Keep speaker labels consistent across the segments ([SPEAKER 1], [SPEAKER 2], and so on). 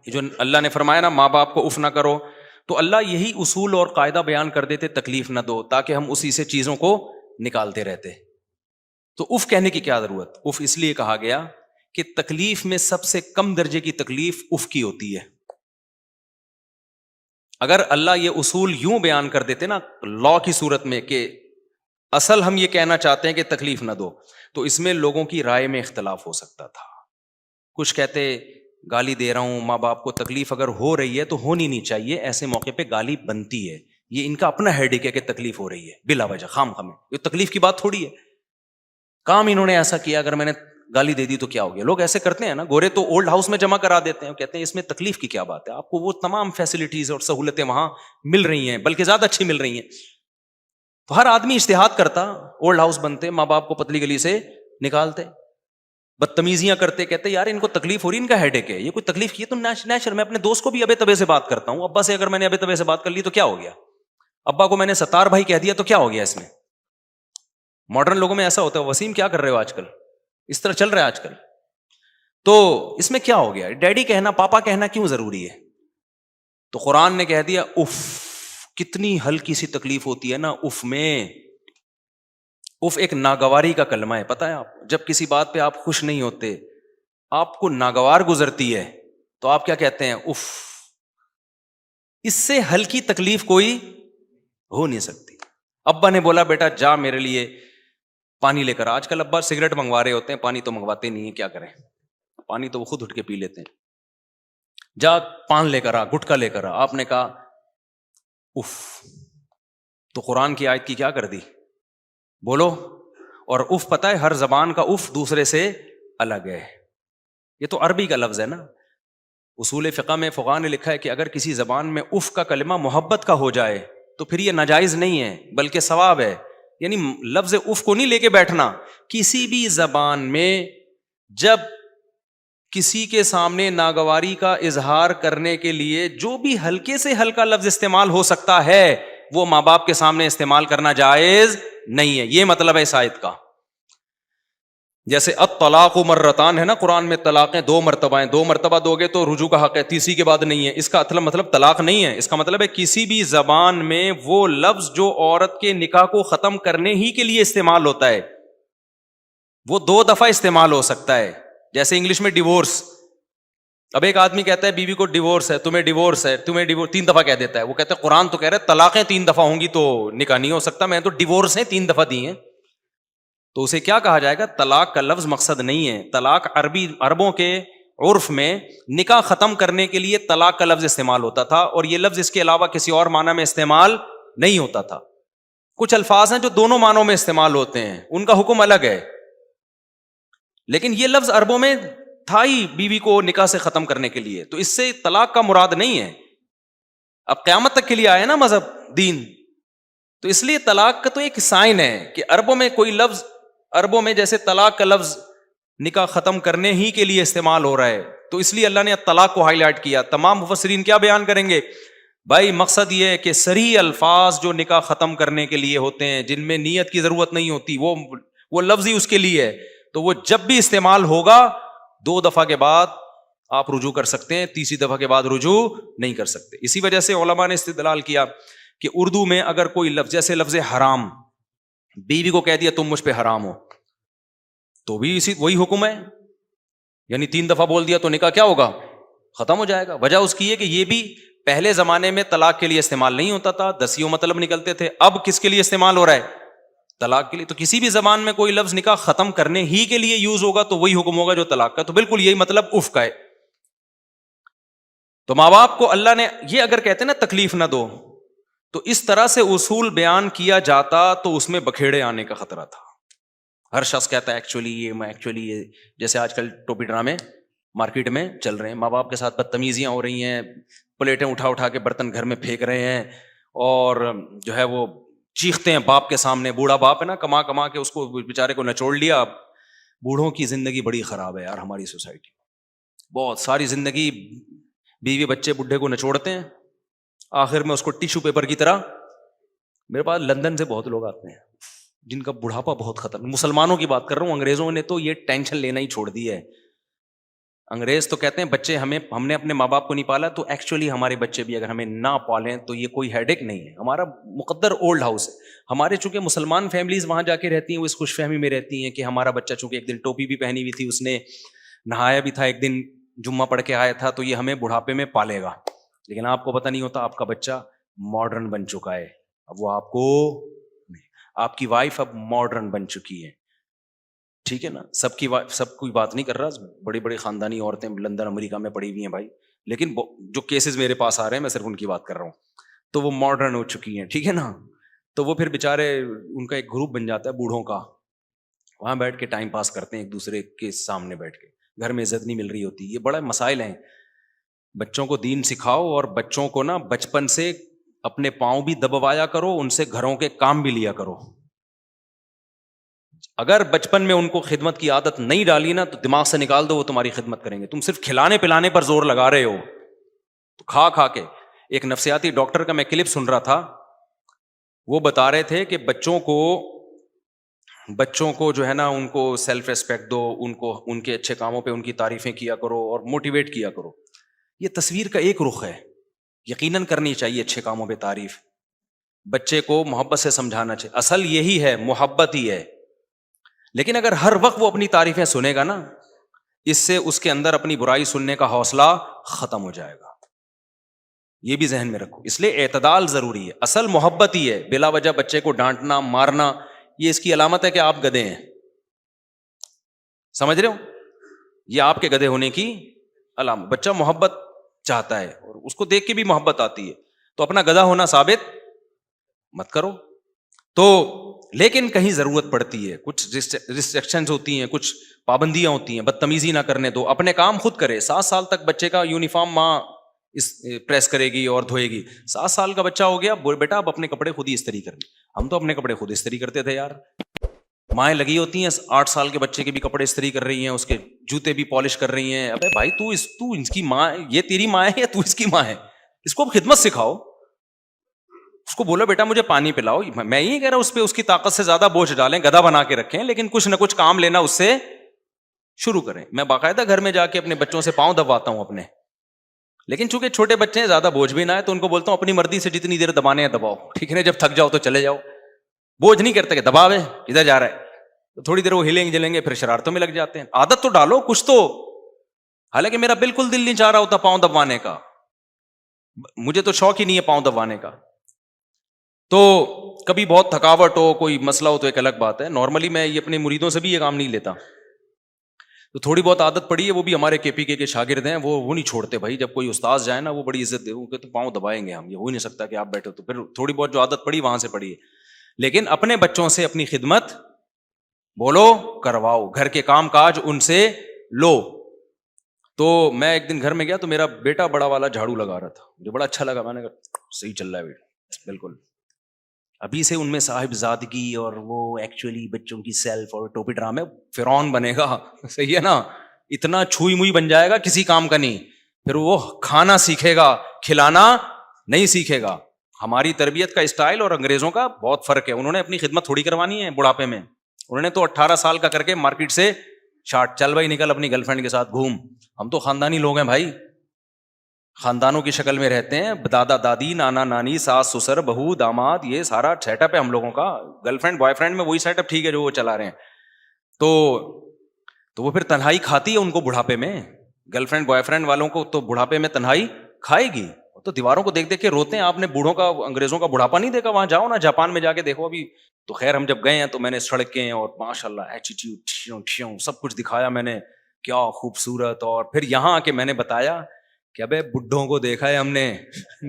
[SPEAKER 1] جو اللہ نے فرمایا نا ماں باپ کو اف نہ کرو، تو اللہ یہی اصول اور قاعدہ بیان کر دیتے تکلیف نہ دو، تاکہ ہم اسی سے چیزوں کو نکالتے رہتے. تو اف کہنے کی کیا ضرورت؟ اف اس لیے کہا گیا کہ تکلیف میں سب سے کم درجے کی تکلیف اف کی ہوتی ہے. اگر اللہ یہ اصول یوں بیان کر دیتے نا لا کی صورت میں کہ اصل ہم یہ کہنا چاہتے ہیں کہ تکلیف نہ دو، تو اس میں لوگوں کی رائے میں اختلاف ہو سکتا تھا. کچھ کہتے گالی دے رہا ہوں، ماں باپ کو تکلیف اگر ہو رہی ہے تو ہونی نہیں چاہیے، ایسے موقع پہ گالی بنتی ہے، یہ ان کا اپنا ہیڈک ہے کہ تکلیف ہو رہی ہے بلا وجہ خام خامے، یہ تکلیف کی بات تھوڑی ہے. کام انہوں نے ایسا کیا، اگر میں نے گالی دے دی تو کیا ہو گیا؟ لوگ ایسے کرتے ہیں نا، گورے تو اولڈ ہاؤس میں جمع کرا دیتے ہیں، کہتے ہیں اس میں تکلیف کی کیا بات ہے، آپ کو وہ تمام فیسلٹیز اور سہولتیں وہاں مل رہی ہیں، بلکہ زیادہ اچھی مل رہی ہیں. تو ہر آدمی اجتہاد کرتا، اولڈ ہاؤس بنتے، ماں باپ کو پتلی گلی سے نکالتے، بدتمیزیاں کرتے، کہتے یار ان کو تکلیف ہو رہی، ان کا ہیڈک ہے، یہ کوئی تکلیف کی ہے تو نیچر. میں اپنے دوست کو بھی ابے تبے سے بات کرتا ہوں، ابا سے اگر میں نے ابے تبے سے بات کر لی تو کیا ہو گیا؟ ابا کو میں نے ستار بھائی کہہ دیا تو کیا ہو گیا؟ اس میں ماڈرن لوگوں میں ایسا ہوتا ہے، وسیم کیا کر رہے ہو آج کل، اس طرح چل رہا ہے آج کل، تو اس میں کیا ہو گیا؟ ڈیڈی کہنا، پاپا کہنا کیوں ضروری ہے؟ تو قرآن نے کہہ دیا اف. کتنی ہلکی سی تکلیف ہوتی ہے نا اف میں. اف ایک ناگواری کا کلمہ ہے، پتہ ہے آپ؟ جب کسی بات پہ آپ خوش نہیں ہوتے، آپ کو ناگوار گزرتی ہے، تو آپ کیا کہتے ہیں؟ اف. اس سے ہلکی تکلیف کوئی ہو نہیں سکتی. ابا نے بولا بیٹا جا میرے لیے پانی لے کر. آج کل ابا سگریٹ منگوا رہے ہوتے ہیں، پانی تو منگواتے نہیں ہیں، کیا کریں؟ پانی تو وہ خود اٹھ کے پی لیتے ہیں. جا پان لے کر آ، گٹکا لے کر آ. آپ نے کہا اف. تو قرآن کی آیت کی کیا کر دی؟ بولو. اور اف پتہ ہے ہر زبان کا اف دوسرے سے الگ ہے. یہ تو عربی کا لفظ ہے نا. اصول فقہ میں فقہاء نے لکھا ہے کہ اگر کسی زبان میں اف کا کلمہ محبت کا ہو جائے تو پھر یہ ناجائز نہیں ہے بلکہ ثواب ہے. یعنی لفظ اف کو نہیں لے کے بیٹھنا. کسی بھی زبان میں جب کسی کے سامنے ناگواری کا اظہار کرنے کے لیے جو بھی ہلکے سے ہلکا لفظ استعمال ہو سکتا ہے، وہ ماں باپ کے سامنے استعمال کرنا جائز نہیں ہے. یہ مطلب ہے اس آیت کا. جیسے الطلاق مرتان ہے نا، قرآن میں طلاقیں 2 مرتبہ ہیں، 2 مرتبہ دو گے تو رجوع کا حق ہے، تیسری کے بعد نہیں ہے. اس کا مطلب طلاق نہیں ہے، اس کا مطلب ہے کسی بھی زبان میں وہ لفظ جو عورت کے نکاح کو ختم کرنے ہی کے لیے استعمال ہوتا ہے وہ 2 دفعہ استعمال ہو سکتا ہے. جیسے انگلش میں ڈیورس. اب ایک آدمی کہتا ہے بیوی کو ڈیورس ہے، تمہیں ڈیورس ہے، تمہیں ڈیورس 3 دفعہ کہہ دیتا ہے. وہ کہتا ہے قرآن تو کہہ رہا ہے طلاقیں 3 دفعہ ہوں گی تو نکاح نہیں ہو سکتا، میں تو ڈیورس ہیں 3 دفعہ دی ہیں. تو اسے کیا کہا جائے گا؟ طلاق کا لفظ مقصد نہیں ہے. طلاق عربوں کے عرف میں نکاح ختم کرنے کے لیے طلاق کا لفظ استعمال ہوتا تھا، اور یہ لفظ اس کے علاوہ کسی اور معنی میں استعمال نہیں ہوتا تھا. کچھ الفاظ ہیں جو دونوں معنوں میں استعمال ہوتے ہیں، ان کا حکم الگ ہے، لیکن یہ لفظ عربوں میں تھا ہی بیوی کو نکاح سے ختم کرنے کے لیے. تو اس سے طلاق کا مراد نہیں ہے. اب قیامت تک کے لیے آیا نا مذہب دین، تو اس لیے طلاق کا تو ایک سائن ہے کہ عربوں میں کوئی لفظ، عربوں میں جیسے طلاق کا لفظ نکاح ختم کرنے ہی کے لیے استعمال ہو رہا ہے، تو اس لیے اللہ نے طلاق کو ہائی لائٹ کیا. تمام مفسرین کیا بیان کریں گے؟ بھائی مقصد یہ ہے کہ صریح الفاظ جو نکاح ختم کرنے کے لیے ہوتے ہیں، جن میں نیت کی ضرورت نہیں ہوتی، وہ لفظ ہی اس کے لیے ہے. تو وہ جب بھی استعمال ہوگا 2 دفعہ کے بعد آپ رجوع کر سکتے ہیں، تیسری دفعہ کے بعد رجوع نہیں کر سکتے. اسی وجہ سے علماء نے استدلال کیا کہ اردو میں اگر کوئی لفظ، جیسے لفظ حرام، بیوی کو کہہ دیا تم مجھ پہ حرام ہو، تو بھی وہی حکم ہے. یعنی 3 دفعہ بول دیا تو نکاح کیا ہوگا؟ ختم ہو جائے گا. وجہ اس کی ہے کہ یہ بھی پہلے زمانے میں طلاق کے لیے استعمال نہیں ہوتا تھا، دسیوں مطلب نکلتے تھے. اب کس کے لیے استعمال ہو رہا ہے؟ طلاق کے لیے. تو کسی بھی زبان میں کوئی لفظ نکاح ختم کرنے ہی کے لیے یوز ہوگا تو وہی حکم ہوگا جو طلاق کا. تو بالکل یہی مطلب اف کا ہے. تو ماں باپ کو اللہ نے یہ اگر کہتے ہیں نا تکلیف نہ دو، تو اس طرح سے اصول بیان کیا جاتا تو اس میں بکھیڑے آنے کا خطرہ تھا. ہر شخص کہتا ہے ایکچولی یہ جیسے آج کل ٹوپی ڈرامے مارکیٹ میں چل رہے ہیں، ماں باپ کے ساتھ بدتمیزیاں ہو رہی ہیں، پلیٹیں اٹھا کے برتن گھر میں پھینک رہے ہیں، اور جو ہے وہ چیختے ہیں باپ کے سامنے. بوڑھا باپ ہے نا، کما کے اس کو بیچارے کو نچوڑ لیا. بوڑھوں کی زندگی بڑی خراب ہے یار ہماری سوسائٹی. بہت ساری زندگی بیوی بچے بڈھے کو نچوڑتے ہیں، آخر میں اس کو ٹیشو پیپر کی طرح. میرے پاس لندن سے بہت لوگ آتے ہیں جن کا بڑھاپا بہت خطرناک. مسلمانوں کی بات کر رہا ہوں، انگریزوں نے تو یہ ٹینشن لینا ہی چھوڑ دی ہے. انگریز تو کہتے ہیں بچے ہم نے اپنے ماں باپ کو نہیں پالا, تو ایکچولی ہمارے بچے بھی اگر ہمیں نہ پالیں تو یہ کوئی ہیڈ ایک نہیں ہے, ہمارا مقدر اولڈ ہاؤس ہے. ہمارے چونکہ مسلمان فیملیز وہاں جا کے رہتی ہیں, وہ اس خوش فہمی میں رہتی ہیں کہ ہمارا بچہ چونکہ ایک دن ٹوپی بھی پہنی ہوئی تھی, اس نے نہایا بھی تھا, ایک دن جمعہ پڑھ کے آیا تھا, تو یہ ہمیں بڑھاپے میں پالے گا. لیکن آپ کو پتہ نہیں ہوتا آپ کا بچہ ماڈرن بن چکا ہے, اب وہ آپ کو, آپ کی وائف اب ماڈرن بن چکی ہے, ٹھیک ہے نا. سب کوئی بات نہیں کر رہا, بڑی بڑی خاندانی عورتیں لندن امریکہ میں پڑی ہوئی ہیں بھائی, لیکن جو کیسز میرے پاس آ رہے ہیں میں صرف ان کی بات کر رہا ہوں, تو وہ ماڈرن ہو چکی ہیں, ٹھیک ہے نا. تو وہ پھر بےچارے ان کا ایک گروپ بن جاتا ہے بوڑھوں کا, وہاں بیٹھ کے ٹائم پاس کرتے ہیں ایک دوسرے کے سامنے بیٹھ کے, گھر میں عزت نہیں مل رہی ہوتی. یہ بڑا مسائل ہیں. بچوں کو دین سکھاؤ, اور بچوں کو نا بچپن سے اپنے پاؤں بھی دبوایا کرو, ان سے گھروں کے کام بھی لیا کرو. اگر بچپن میں ان کو خدمت کی عادت نہیں ڈالی نا, تو دماغ سے نکال دو, وہ تمہاری خدمت کریں گے. تم صرف کھلانے پلانے پر زور لگا رہے ہو, تو کھا کھا کے. ایک نفسیاتی ڈاکٹر کا میں کلپ سن رہا تھا, وہ بتا رہے تھے کہ بچوں کو جو ہے نا, ان کو سیلف ریسپیکٹ دو, ان کو ان کے اچھے کاموں پہ ان کی تعریفیں کیا کرو اور موٹیویٹ کیا کرو. یہ تصویر کا ایک رخ ہے, یقیناً کرنی چاہیے اچھے کاموں پہ تعریف, بچے کو محبت سے سمجھانا چاہیے, اصل یہی ہے, محبت ہی ہے. لیکن اگر ہر وقت وہ اپنی تعریفیں سنے گا نا, اس سے اس کے اندر اپنی برائی سننے کا حوصلہ ختم ہو جائے گا. یہ بھی ذہن میں رکھو. اس لیے اعتدال ضروری ہے, اصل محبت ہی ہے. بلا وجہ بچے کو ڈانٹنا مارنا, یہ اس کی علامت ہے کہ آپ گدھے ہیں. سمجھ رہے ہو, یہ آپ کے گدھے ہونے کی علامت. بچہ محبت چاہتا ہے اور اس کو دیکھ کے بھی محبت آتی ہے, تو اپنا گدھا ہونا ثابت مت کرو. تو لیکن کہیں ضرورت پڑتی ہے, کچھ ریسٹرکشنز ہوتی ہیں, کچھ پابندیاں ہوتی ہیں, بدتمیزی نہ کرنے دو, اپنے کام خود کرے. 7 سال تک بچے کا یونیفارم ماں پریس کرے گی اور دھوئے گی. 7 سال کا بچہ ہو گیا, بیٹا اب اپنے کپڑے خود ہی استری کرنے. ہم تو اپنے کپڑے خود استری کرتے تھے یار, مائیں لگی ہوتی ہیں 8 سال کے بچے کے بھی کپڑے استری کر رہی ہیں, اس کے جوتے بھی پالش کر رہی ہیں. ابے بھائی تو ان کی ماں, یہ تیری ماں ہے یا تو اس کی ماں ہے؟ اس کو خدمت سکھاؤ, اس کو بولو بیٹا مجھے پانی پلاؤ. میں یہ کہہ رہا ہوں اس پہ اس کی طاقت سے زیادہ بوجھ ڈالیں, گدھا بنا کے رکھیں, لیکن کچھ نہ کچھ کام لینا اس سے شروع کریں. میں باقاعدہ گھر میں جا کے اپنے بچوں سے پاؤں دباتا ہوں اپنے, لیکن چونکہ چھوٹے بچے ہیں زیادہ بوجھ بھی نہ ہے, تو ان کو بولتا ہوں اپنی مرضی سے جتنی دیر دبانے ہیں دباؤ, ٹھیک ہے نا, جب تھک جاؤ تو چلے جاؤ. بوجھ نہیں کرتے کہ دباوے ادھر جا رہا ہے, تو تھوڑی دیر وہ ہلیں جلیں گے, پھر شرارتوں میں لگ جاتے ہیں. عادت تو ڈالو کچھ تو. حالانکہ میرا بالکل دل نہیں چاہ رہا ہوتا پاؤں دبوانے کا, مجھے تو شوق ہی نہیں ہے پاؤں دبوانے کا. تو کبھی بہت تھکاوٹ ہو, کوئی مسئلہ ہو تو ایک الگ بات ہے. نارملی میں یہ اپنے مریدوں سے بھی یہ کام نہیں لیتا. تو تھوڑی بہت عادت پڑی ہے, وہ بھی ہمارے کے پی کے شاگرد ہیں, وہ نہیں چھوڑتے بھائی. جب کوئی استاذ جائے نا, وہ بڑی عزت دے, وہ کہ تو پاؤں دبائیں گے ہم, یہ ہو ہی نہیں سکتا کہ آپ بیٹھے. تو پھر تھوڑی بہت جو عادت پڑی وہاں سے پڑی ہے. لیکن اپنے بچوں سے اپنی خدمت بولو کرواؤ, گھر کے کام کاج ان سے لو. تو میں ایک دن گھر میں گیا, تو میرا بیٹا بڑا والا جھاڑو لگا رہا تھا, مجھے بڑا اچھا لگا. میں نے کہا صحیح چل رہا ہے بیٹا, بالکل. ابھی سے ان میں صاحب زادگی اور وہ ایکچولی بچوں کی سیلف اور ٹوپی ڈرامے, فرعون بنے گا. صحیح ہے نا, اتنا چھوئی موئی بن جائے گا کسی کام کا نہیں. پھر وہ کھانا سیکھے گا, کھلانا نہیں سیکھے گا. ہماری تربیت کا اسٹائل اور انگریزوں کا بہت فرق ہے. انہوں نے اپنی خدمت تھوڑی کروانی ہے بڑھاپے میں. انہوں نے تو 18 سال کا کر کے مارکیٹ سے شارٹ, چل بھائی نکل اپنی گرل فرینڈ کے ساتھ گھوم. ہم تو خاندانی لوگ ہیں بھائی, خاندانوں کی شکل میں رہتے ہیں, دادا دادی نانا نانی ساس سسر بہو داماد, یہ سارا سیٹ اپ ہے ہم لوگوں کا. گرل فرینڈ بوائے فرینڈ میں وہی سیٹ اپ ٹھیک ہے جو وہ چلا رہے ہیں. تو وہ پھر تنہائی کھاتی ہے ان کو بڑھاپے میں. گرل فرینڈ بوائے فرینڈ والوں کو تو بڑھاپے میں تنہائی کھائے گی. تو دیواروں کو دیکھ دیکھ کے روتے ہیں. آپ نے بوڑھوں کا, انگریزوں کا بڑھاپا نہیں دیکھا؟ وہاں جاؤ نا, جاپان میں جا کے دیکھو. ابھی تو خیر ہم جب گئے ہیں تو میں نے سڑکیں اور ماشاء اللہ ایٹیٹیوڈ سب کچھ دکھایا میں نے, کیا خوبصورت. اور پھر یہاں آ کے میں نے بتایا کہ ابے بڈھوں کو دیکھا ہے ہم نے,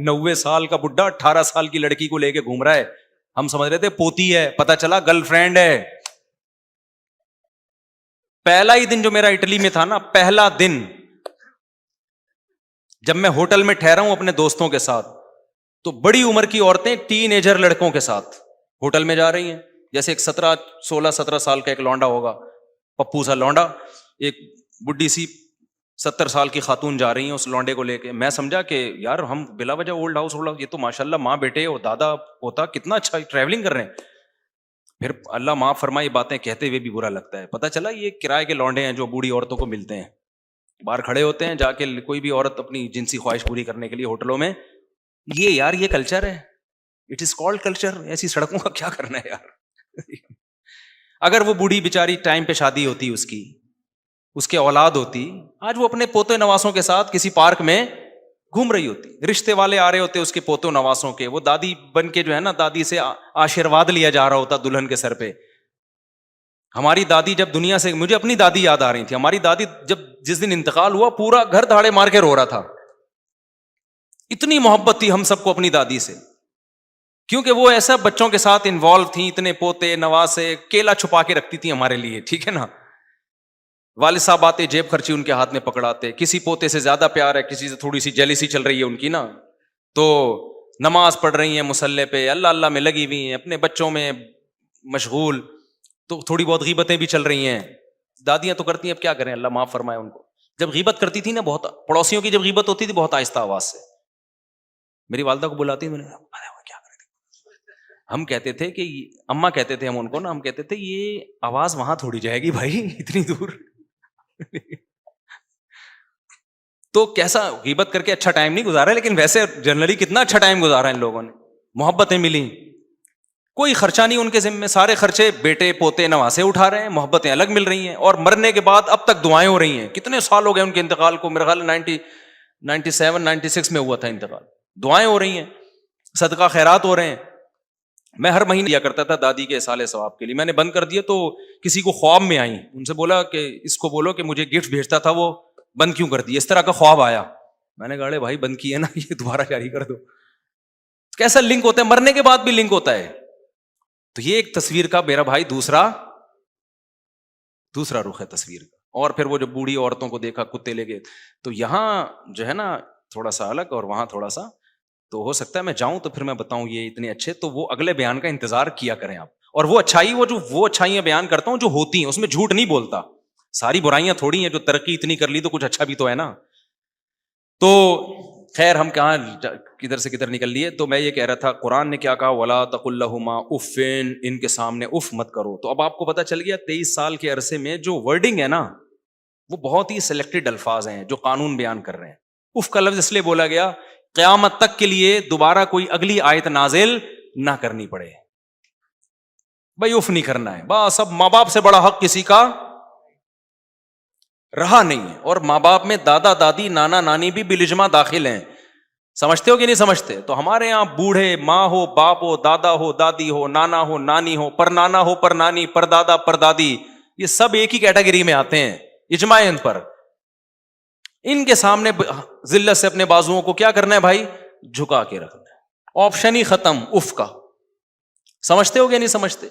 [SPEAKER 1] 90 سال کا بڈھا 18 سال کی لڑکی کو لے کے گھوم رہا ہے. ہم سمجھ رہے تھے پوتی ہے, پتا چلا گرل فرینڈ ہے. پہلا ہی دن جو میرا اٹلی میں تھا نا, پہلا دن جب میں ہوٹل میں ٹھہرا ہوں اپنے دوستوں کے ساتھ, تو بڑی عمر کی عورتیں ٹین ایجر لڑکوں کے ساتھ ہوٹل میں جا رہی ہیں. جیسے ایک 16-17 سال کا ایک لونڈا ہوگا, پپو سا لونڈا, ایک بڈھی سی 70 سال کی خاتون جا رہی ہیں اس لونڈے کو لے کے. میں سمجھا کہ یار ہم بلا وجہ اولڈ ہاؤس, یہ تو ماشاءاللہ ماں بیٹے اور دادا پوتا کتنا اچھا ٹریولنگ کر رہے ہیں. پھر اللہ معاف فرمائے, باتیں کہتے ہوئے بھی برا لگتا ہے. پتہ چلا یہ کرائے کے لونڈے ہیں جو بوڑھی عورتوں کو ملتے ہیں. باہر کھڑے ہوتے ہیں جا کے کوئی بھی عورت اپنی جنسی خواہش پوری کرنے کے لیے ہوٹلوں میں. یہ یار یہ کلچر ہے, اٹ از کالڈ کلچر. ایسی سڑکوں کا کیا کرنا ہے یار. اگر وہ بوڑھی بیچاری ٹائم پہ شادی ہوتی اس کے اولاد ہوتی, آج وہ اپنے پوتے نواسوں کے ساتھ کسی پارک میں گھوم رہی ہوتی, رشتے والے آ رہے ہوتے اس کے پوتوں نواسوں کے, وہ دادی بن کے جو ہے نا دادی سے آشیرواد لیا جا رہا ہوتا دلہن کے سر پہ. ہماری دادی جب دنیا سے, مجھے اپنی دادی یاد آ رہی تھی, ہماری دادی جب جس دن انتقال ہوا پورا گھر دھاڑے مار کے رو رہا تھا. اتنی محبت تھی ہم سب کو اپنی دادی سے, کیونکہ وہ ایسا بچوں کے ساتھ انوالو تھیں, اتنے پوتے نواسے, کیلا چھپا کے رکھتی تھی ہمارے لیے, ٹھیک ہے نا. والد صاحب آتے جیب خرچی ان کے ہاتھ میں پکڑاتے, کسی پوتے سے زیادہ پیار ہے, کسی سے تھوڑی سی جیلیسی چل رہی ہے ان کی نا, تو نماز پڑھ رہی ہیں مصلے پہ, اللہ اللہ میں لگی ہوئی ہیں, اپنے بچوں میں مشغول, تو تھوڑی بہت غیبتیں بھی چل رہی ہیں. دادیاں تو کرتی ہیں, اب کیا کریں, اللہ معاف فرمائے ان کو. جب غیبت کرتی تھی نا, بہت پڑوسیوں کی جب غیبت ہوتی تھی بہت آہستہ آواز سے, میری والدہ کو بلاتی, میں نے کیا کریں, ہم کہتے تھے کہ اماں کہتے تھے ہم ان کو نا, ہم کہتے تھے یہ آواز وہاں تھوڑی جائے گی بھائی اتنی دور. تو کیسا غیبت کر کے اچھا ٹائم نہیں گزارا, لیکن ویسے جنرلی کتنا اچھا ٹائم گزارا ان لوگوں نے, محبتیں ملی, کوئی خرچہ نہیں ان کے ذمہ, سارے خرچے بیٹے پوتے نواسے اٹھا رہے ہیں, محبتیں الگ مل رہی ہیں, اور مرنے کے بعد اب تک دعائیں ہو رہی ہیں. کتنے سال ہو گئے ان کے انتقال کو, میرے خیال 97 96 میں ہوا تھا انتقال, دعائیں ہو رہی ہیں, صدقہ خیرات ہو رہے ہیں. میں ہر مہینے دیا کرتا تھا دادی کے اصالہ ثواب کے لیے, میں نے بند کر دیا. تو کسی کو خواب میں آئی, ان سے بولا کہ اس کو بولو کہ مجھے گفٹ بھیجتا تھا وہ بند کیوں کر دیا, اس طرح کا خواب آیا. میں نے کہا ارے بھائی بند کیے نا, یہ دوبارہ جاری کر دو. کیسا لنک ہوتا ہے, مرنے کے بعد بھی لنک ہوتا ہے. تو یہ ایک تصویر کا میرا بھائی دوسرا رخ ہے تصویر کا. اور پھر وہ جو بوڑھی عورتوں کو دیکھا کتے لے گئے, تو یہاں جو ہے نا تھوڑا سا الگ اور وہاں تھوڑا سا, تو ہو سکتا ہے میں جاؤں تو پھر میں بتاؤں یہ اتنے اچھے, تو وہ اگلے بیان کا انتظار کیا کریں آپ. اور وہ اچھائیاں بیان کرتا ہوں جو ہوتی ہیں, اس میں جھوٹ نہیں بولتا. ساری برائیاں تھوڑی ہیں, جو ترقی اتنی کر لی تو کچھ اچھا بھی تو ہے نا. تو خیر ہم کہاں کدھر سے کدھر نکل لیے. تو میں یہ کہہ رہا تھا قرآن نے کیا کہا, وَلَا تَقُلْ لَهُمَا اُفٍّ, ان کے سامنے اف مت کرو. تو اب آپ کو پتا چل گیا 23 سال کے عرصے میں جو ورڈنگ ہے نا وہ بہت ہی سلیکٹڈ الفاظ ہیں جو قانون بیان کر رہے ہیں. اف کا لفظ اس لیے بولا گیا قیامت تک کے لیے دوبارہ کوئی اگلی آیت نازل نہ کرنی پڑے. بھائی اف نہیں کرنا ہے, بس اب ماں باپ سے بڑا حق کسی کا رہا نہیں ہے. اور ماں باپ میں دادا دادی نانا نانی بھی بالاجماع داخل ہیں. سمجھتے ہو کہ نہیں سمجھتے؟ تو ہمارے یہاں بوڑھے, ماں ہو باپ ہو دادا ہو دادی ہو نانا ہو نانی ہو پر نانا ہو پر نانی پر دادا پر دادی, یہ سب ایک ہی کیٹیگری میں آتے ہیں, اجماع ان پر. ان کے سامنے ذلت سے اپنے بازوؤں کو کیا کرنا ہے بھائی, جھکا کے رکھنا ہے. آپشن ہی ختم اف کا. سمجھتے ہو کہ نہیں سمجھتے؟